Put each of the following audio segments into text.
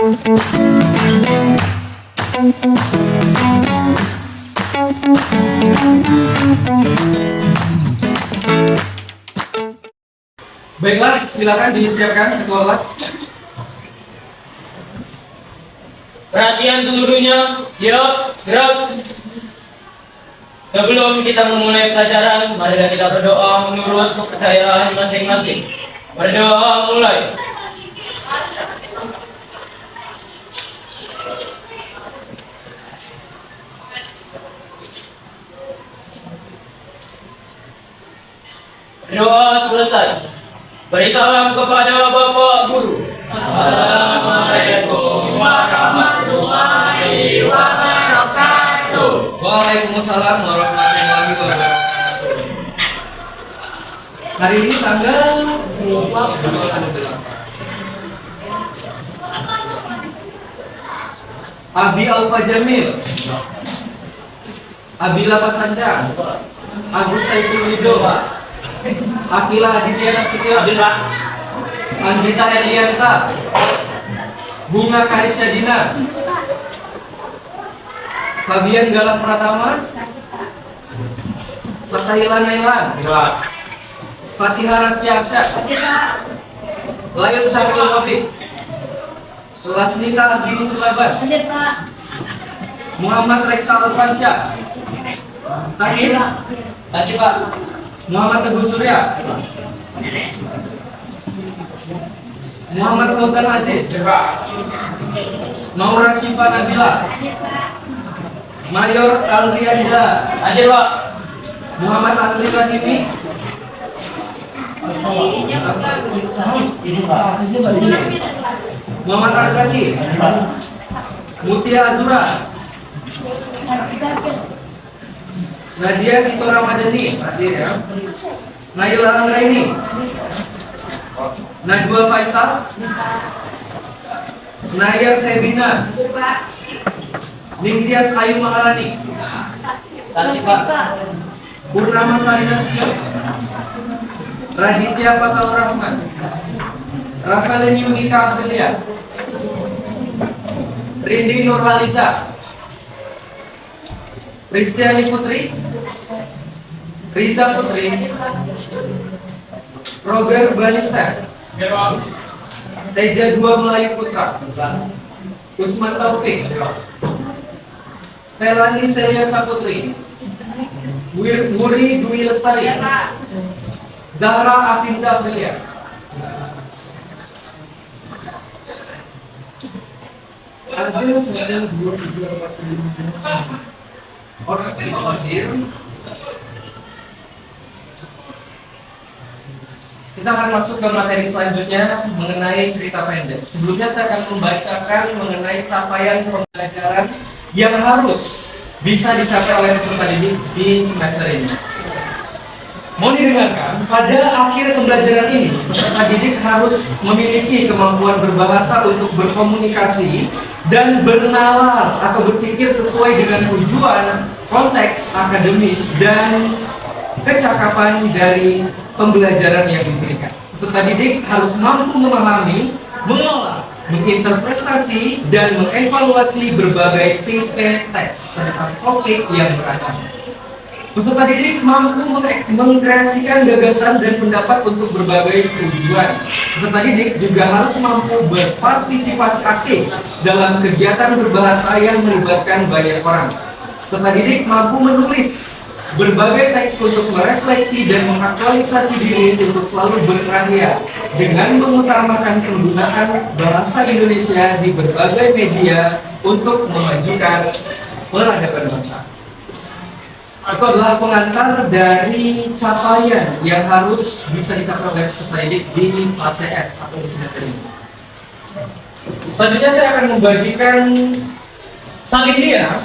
Baiklah, silakan disiapkan ketua kelas. Perhatian seluruhnya, siap, gerak. Sebelum kita memulai pelajaran, marilah kita berdoa menurut kepercayaan masing-masing. Berdoa mulai. Doa selesai. Beri salam kepada Bapak Guru. Assalamualaikum warahmatullahi wabarakatuh. Waalaikumsalam warahmatullahi wabarakatuh. Hari ini tanggal 28. Abi Alfa Jamil, Abila Pasanca, Agus Saiful Widowa, Akila Aditya Nasution, Andita Elianta, Bunga Karisya Dina, Fabian Galang Pratama, Fatahila Nailan, Fatihah Rasya Aksya, Layul Syarul Wabid, Lasnika Gini Silaban, Muhammad Reksa Alfansyah, Tadi Pak Muhammad Teguh Surya, Muhammad Fauzan Aziz, Maura Syifa Nabila, Mayor Alrianda, Hadir Pak. Muhammad Andri Lahimi, Muhammad Arzaki, Mutia Azura, Nadia Tito Ramadhani, hadir ya. Naila Anggraini, Najwa Faisal, Naya Febina, Ningtyas Ayu Maharani, Hadir Pak. Purnama Sarina Sio, Raditya Fatal Rahman, Rafael Yunita Aprilia, Rindi Nurhaliza, Kristiani Putri, Riza Putri, Robert Banista, Teja Dua Melayu Putra, Usman Taufik, Felani Celia Saputri, Wuri Dwi Lestari, Zahra Afinza Aprilia. Ada 9, 2, 3, 4, 5, 6 orang hadir. Kita akan masuk ke materi selanjutnya mengenai cerita pendek. Sebelumnya saya akan membacakan mengenai capaian pembelajaran yang harus bisa dicapai oleh peserta didik di semester ini. Mau didengarkan, pada akhir pembelajaran ini, peserta didik harus memiliki kemampuan berbahasa untuk berkomunikasi dan bernalar atau berpikir sesuai dengan tujuan, konteks akademis, dan kecakapan dari pembelajaran yang diberikan. Peserta didik harus mampu memahami, mengolah, menginterpretasi, dan mengevaluasi berbagai tipe teks tentang topik yang beragam. Peserta didik mampu mengkreasikan gagasan dan pendapat untuk berbagai tujuan. Peserta didik juga harus mampu berpartisipasi aktif dalam kegiatan berbahasa yang melibatkan banyak orang. Peserta didik mampu menulis berbagai teks untuk merefleksi dan mengaktualisasi diri untuk selalu berkarya dengan mengutamakan penggunaan bahasa Indonesia di berbagai media untuk memajukan peradaban bangsa. Itu adalah pengantar dari capaian yang harus bisa dicapai oleh peserta didik di fase F atau di semester ini. Selanjutnya saya akan membagikan salin dia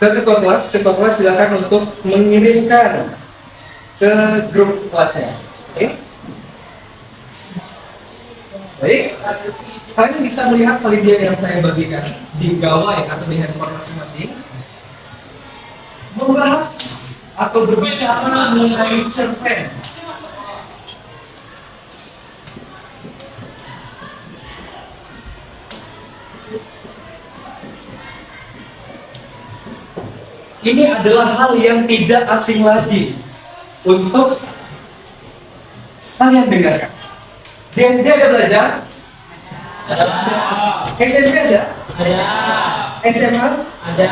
ke ketua kelas. Ketua kelas silakan untuk mengirimkan ke grup kelasnya. Oke? Baik, kalian bisa melihat salin dia yang saya bagikan di gawai atau di handphone masing-masing. Membahas atau berbicara mengenai cerpen. Ini adalah hal yang tidak asing lagi untuk kalian dengarkan. Di SD ada belajar? SMP ada? SMA? Ada.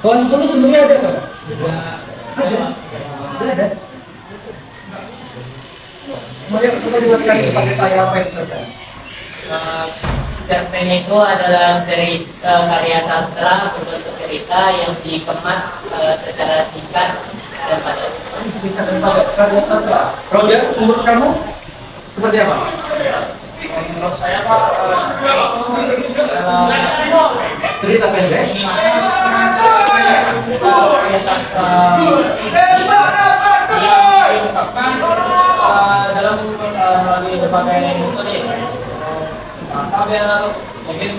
Kelas 10 sebelumnya ada nggak? Ada. Ada. Mari coba jelaskan kepada saya apa itu saudara. Cerpen itu adalah karya sastra berbentuk cerita yang dikemas secara singkat dan padat. Singkat dan padat, karya sastra. Roda, menurut kamu seperti apa? Menurut saya Pak, Cerita pendek. karya sastra yang diungkapkan dalam melalui berbagai metode. Biar mungkin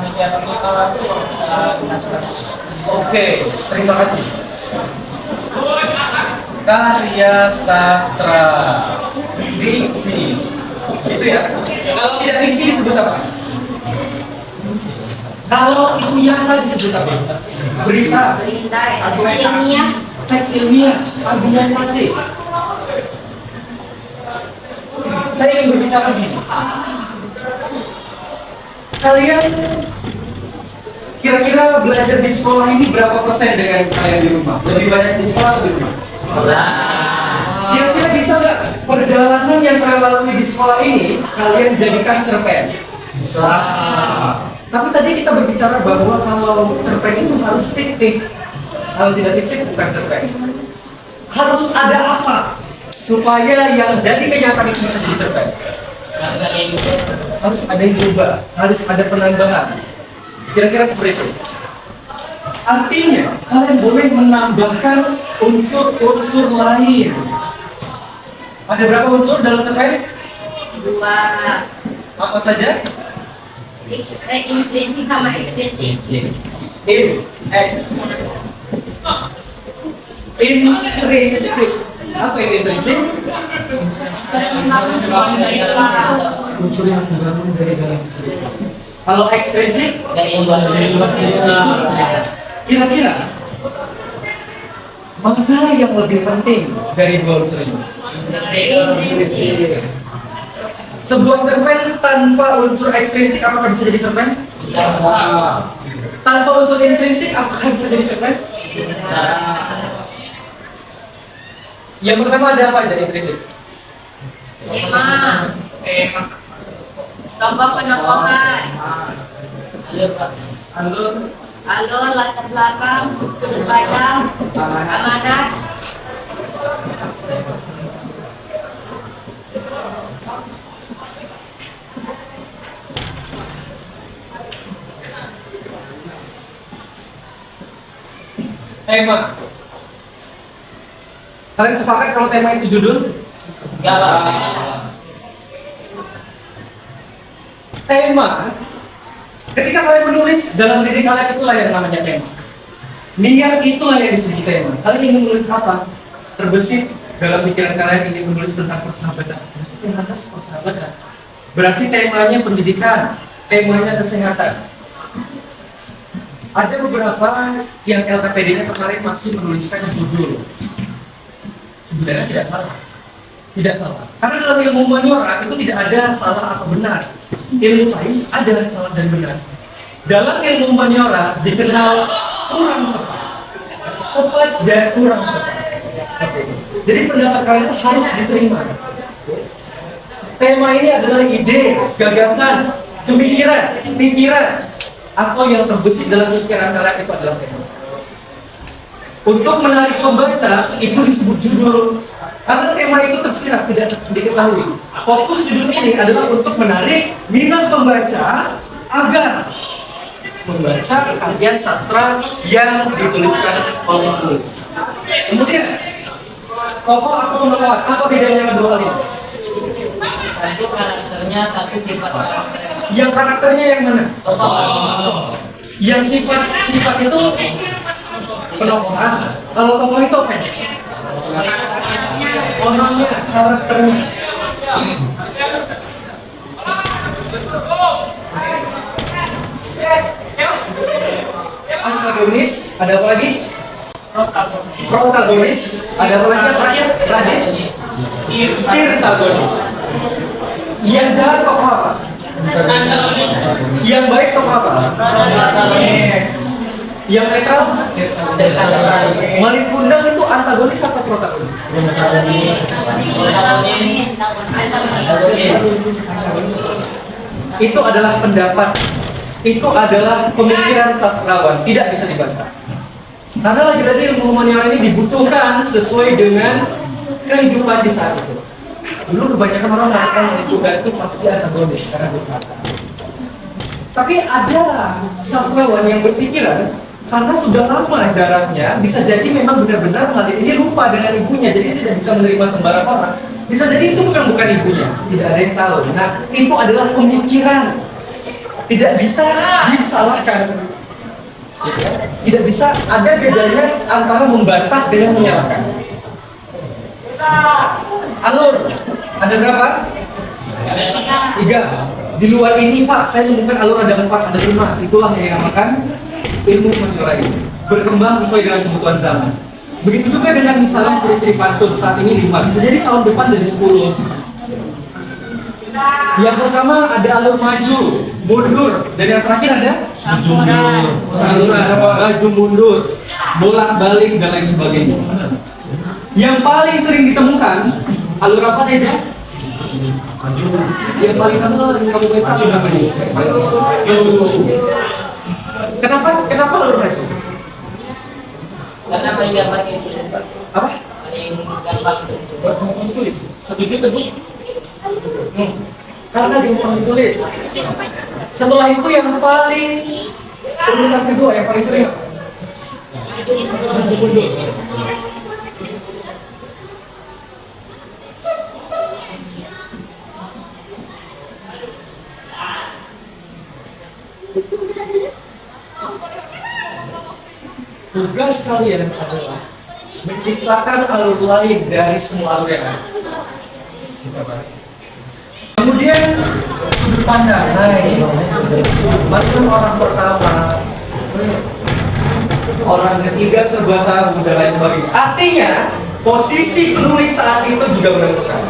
media terbuka Oke, terima kasih. Karya sastra, fiksi, gitu ya. Kalau tidak fiksi disebut apa? Kalau itu nyata disebut apa? Berita, teks ilmiah, argumentasi. Saya ingin berbicara begini. Kalian kira-kira belajar di sekolah ini berapa persen dengan kalian di rumah? Lebih banyak di sekolah atau di rumah? Kira-kira bisa nggak perjalanan yang kalian lalui di sekolah ini kalian jadikan cerpen? Bisa. Tapi tadi kita berbicara bahwa kalau cerpen itu harus fiktif. Kalau tidak fiktif bukan cerpen. Harus ada apa supaya yang jadi kenyataan itu bisa jadi cerpen? Harus ada yang berubah, harus ada penambahan. Kira-kira seperti itu. Artinya, kalian boleh menambahkan unsur-unsur lain. Ada berapa unsur dalam cerpen? 2. Apa saja? Intrinsik sama ekstrinsik. Intrinsik. Apa yang intrinsik? Unsur yang membangun dari dalam cerita. Kalau ekstrinsik dari luar cerita. Kira-kira mana yang lebih penting dari dua unsur ini? Sebuah cerpen tanpa unsur ekstrinsik apakah bisa jadi cerpen? Tanpa unsur intrinsik apakah bisa jadi cerpen? Yang pertama ada apa aja intrinsik? Tema. Tokoh penokohan. Alur, latar belakang, sudut pandang, amanat. Tema. Kalian sepakat kalau tema itu judul? Enggak, Pak. Tema. Ketika kalian menulis dalam diri kalian itulah yang namanya tema. Niat itulah yang disebut tema. Kalian ingin menulis apa? Terbesit dalam pikiran kalian ingin menulis tentang persahabatan. Lantas persahabatan. Berarti temanya pendidikan, temanya kesehatan. Ada beberapa yang LKPD-nya kemarin masih menuliskan judul. Sebenarnya tidak salah. Tidak salah. Karena dalam ilmu humaniora itu tidak ada salah atau benar. Ilmu sains ada salah dan benar. Dalam ilmu humaniora dikenal kurang tepat. Tepat dan kurang tepat. Seperti itu. Jadi pendapat kalian itu harus diterima. Tema ini adalah ide, gagasan, pikiran, atau yang terbesit dalam pikiran kalian itu adalah tema. Untuk menarik pembaca itu disebut judul. Karena tema itu tersirat tidak diketahui. Fokus judul ini adalah untuk menarik minat pembaca agar membaca karya sastra yang dituliskan oleh penulis. Kemudian, tokoh atau penokohan, apa bedanya kedua kali? Satu karakternya, satu sifat karakternya. Yang karakternya yang mana? Yang sifat itu penokohan. Kalau tokoh itu apa? Orangnya, karakternya. Apa antagonis, ada apa lagi? Protagonis, ada apa lagi yang terakhir? Radit, irtagonis. Yang jahat tokoh apa? Yang baik tokoh apa? Yang netral? Marikundang itu antagonis atau protagonis? Itu adalah pendapat, itu adalah pemikiran sastrawan, tidak bisa dibantah. Karena lagi-lagi ilmu humaniora ini dibutuhkan sesuai dengan kehidupan di saat itu. Dulu kebanyakan orang mengatakan Marikundang itu pasti antagonis karena berkata. Tapi ada sastrawan yang berpikiran karena sudah lama jaraknya, bisa jadi memang benar-benar Nadine ini lupa dengan ibunya, jadi tidak bisa menerima sembarang orang. Bisa jadi itu bukan ibunya, tidak ada yang tahu. Nah, itu adalah pemikiran, tidak bisa disalahkan. Tidak bisa, ada bedanya antara membantah dengan menyalahkan. Alur, ada berapa? 3. Di luar ini Pak, saya menemukan alur ada 4, ada 5. Itulah yang dinamakan ilmu humaniora ini, berkembang sesuai dengan kebutuhan zaman. Begitu juga dengan misalnya ciri-ciri pantun, saat ini 5, bisa jadi tahun depan jadi 10. Yang pertama ada alur maju, mundur, dan yang terakhir ada caluran, maju mundur, bolak-balik dan lain sebagainya. Yang paling sering ditemukan alur apa saja? Yang paling sering kamu periksa apa ini? Kenapa alur maju? Karena paling gampang ditulis, Pak. Apa? Paling gampang untuk ditulis. Setuju tebu? Karena gampang ditulis. Setelah itu yang paling urutan kedua, yang paling sering apa? Maju mundur. Tugas kalian adalah menciptakan alur lain dari semua alur yang ada. Kemudian sudut pandang, bahkan orang pertama, orang ketiga serba tahu dan lain sebagainya. Artinya posisi penulis saat itu juga menentukan.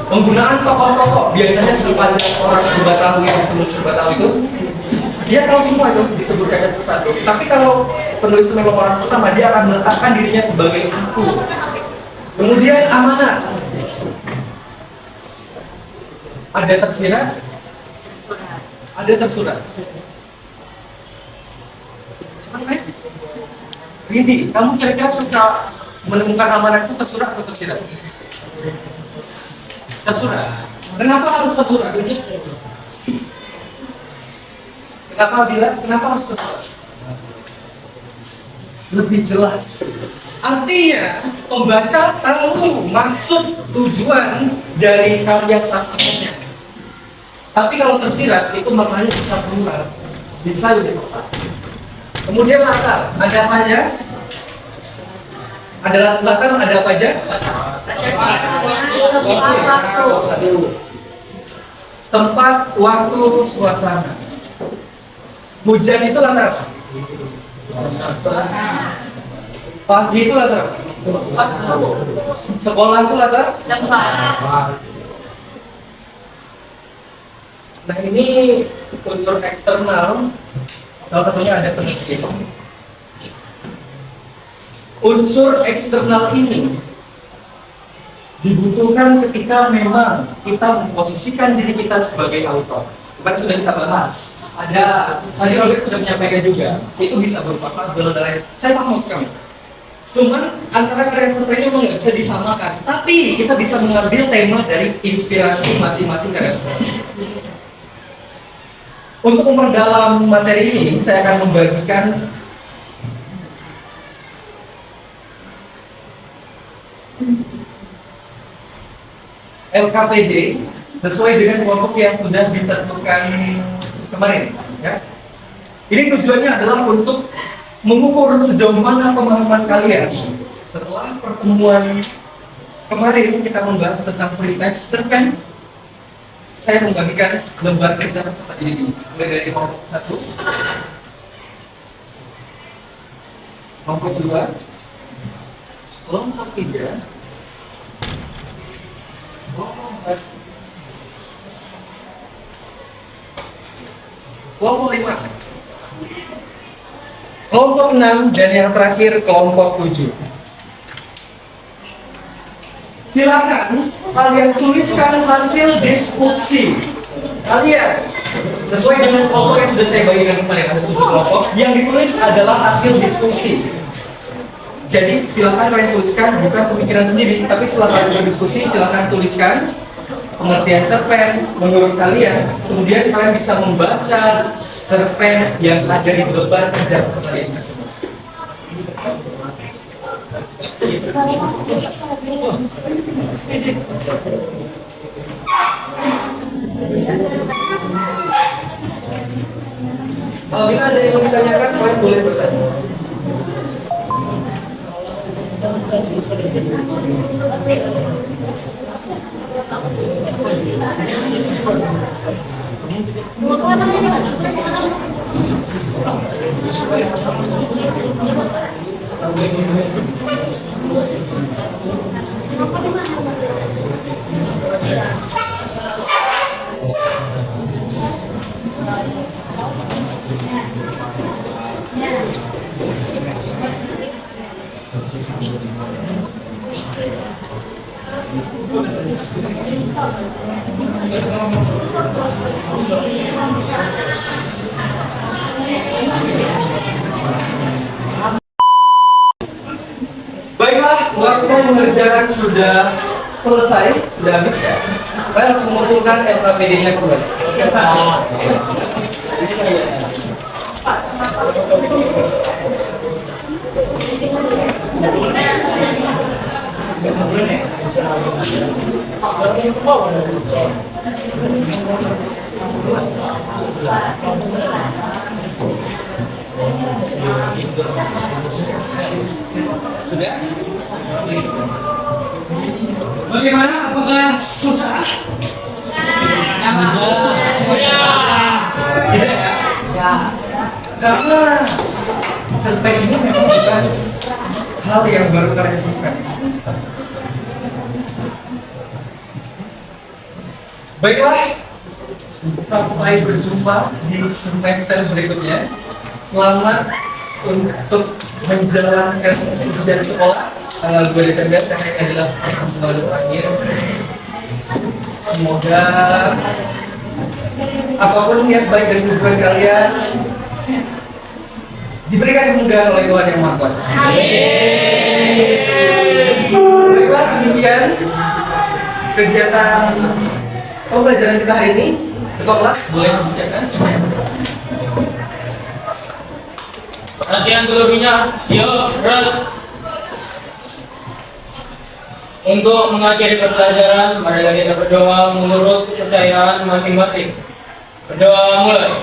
Penggunaan tokoh-tokoh biasanya sudut pandang orang serba tahu yang penulis serba tahu itu. Dia tahu semua itu disebutkan satu. Tapi kalau penulis itu memang orang pertama, dia akan meletakkan dirinya sebagai aku. Kemudian amanat. Ada tersirat, ada tersurat. Rindi, kamu kira-kira suka menemukan amanat itu tersurat atau tersirat? Tersurat. Kenapa harus tersurat? Kenapa harus tersurat? Lebih jelas. Artinya, pembaca tahu maksud tujuan dari karya sastranya. Tapi kalau tersirat, itu maknanya bisa plural, bisa lebih besar. Kemudian latar, ada apa aja? Ada latar, ada apa aja? Tempat, waktu, suasana. Hujan itu latar apa? Pagi itu latar apa? Sekolah itu latar? Nah, ini unsur eksternal. Salah satunya ada penerbit. Unsur eksternal ini dibutuhkan ketika memang kita memposisikan diri kita sebagai autor. Kemarin sudah kita bahas. Tadi Robert sudah menyampaikan juga. Itu bisa berupa fabel dan lain. Saya paham maksud kami. Cuman antara karya sastra ini memang nggak bisa disamakan. Tapi kita bisa mengambil tema dari inspirasi masing-masing karya sastra. Untuk memperdalam materi ini, saya akan membagikan LKPD sesuai dengan kelompok yang sudah ditentukan kemarin. Ya. Ini tujuannya adalah untuk mengukur sejauh mana pemahaman kalian. Setelah pertemuan kemarin kita membahas tentang pretest cerpen, saya membagikan lembar kerja peserta ini mulai dari kelompok 1 Kelompok 2. Kelompok 3. Kelompok 4. Kelompok 5. Kelompok 6 dan yang terakhir kelompok 7. Silakan kalian tuliskan hasil diskusi kalian sesuai dengan kelompok yang sudah saya bagikan kemarin. Ada 7 kelompok. Yang ditulis adalah hasil diskusi. Jadi silakan kalian tuliskan, bukan pemikiran sendiri, tapi setelah kalian berdiskusi silakan tuliskan pengertian cerpen menurut kalian. Kemudian kalian bisa membaca cerpen yang ada di lembar kerja peserta didik tersebut. Bila ada yang ditanyakan, kalian boleh bertanya. Baiklah, waktu mengerjakan sudah selesai, sudah habis ya. Kalian harus mengumpulkan LKPD-nya kembali. Sudah? Bagaimana? Apakah susah? Tidak ya? Karena cerpen ini memang bukan hal yang baru kalian lakukan. Baiklah, sampai berjumpa di semester berikutnya. Selamat untuk menjalankan ujian sekolah tanggal 2 Desember karena ini adalah pertemuan terakhir. Semoga apapun niat baik dan tujuan kalian diberikan kemudahan oleh Tuhan Yang Maha Kuasa. Baiklah, demikian kegiatan pembelajaran kita hari ini. Ketua kelas boleh disiapkan. Perhatian seluruhnya, siap, berat. Untuk mengakhiri pembelajaran, marilah kita berdoa menurut kepercayaan masing-masing. Berdoa mulai.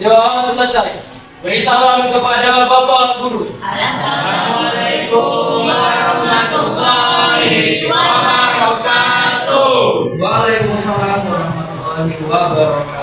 Doa selesai. Beri salam kepada Bapak Guru. Assalamualaikum warahmatullahi wabarakatuh. Waalaikumsalam warahmatullahi wabarakatuh.